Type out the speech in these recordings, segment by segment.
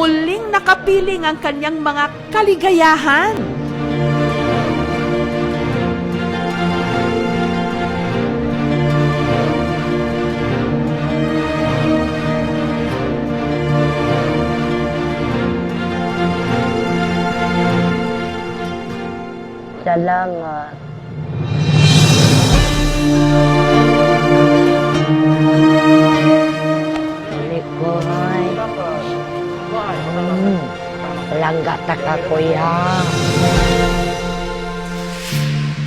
muling nakapiling ang kanyang mga kaligayahan. Salamat. Likoy. Langga taka kuya.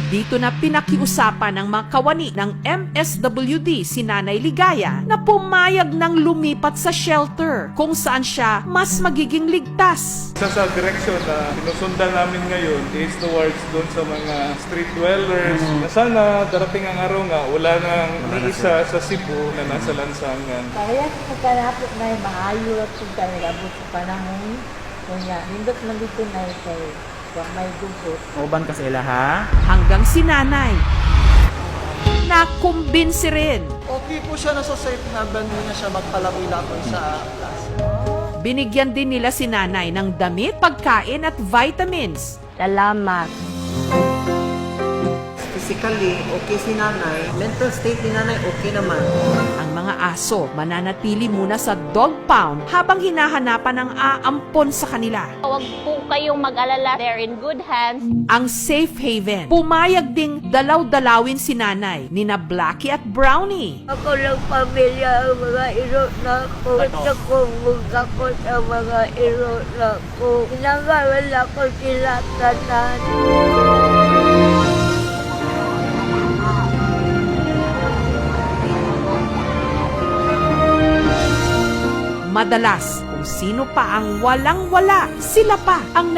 Dito na pinakiusapan ng mga kawani ng MSWD si Nanay Ligaya na pumayag ng lumipat sa shelter kung saan siya mas magiging ligtas. Isa sa direksyon na sinusundan namin ngayon is towards doon sa mga street dwellers na sana darating ang araw nga wala nang iisa sa Cebu na nasa lansangan. Kaya sa kalapot na maayo at kung kanilabot sa panahon. Kaya nindot man dito na kay may dugot. Uban ka sila ha? Hanggang si Nanay nakumbinsi rin. Okay po siya, nasa safe haven, hindi na siya magpalaboy-laboy sa klase. Binigyan din nila si Nanay ng damit, pagkain at vitamins. Salamat. Physically, okay si nanay. Mental state ni nanay, okay naman. Ang mga aso mananatili muna sa dog pound habang hinahanapan ng aampon sa kanila. Huwag po kayong mag-alala. They're in good hands. Ang safe haven, pumayag ding dalaw-dalawin si Nanay, nina Blackie at Brownie. Ako lang pamilya ang mga iro na ko. Ako ako sa mga iro na ko. Pinangaral ako sila tanan. Madalas, kung sino pa ang walang-wala, sila pa ang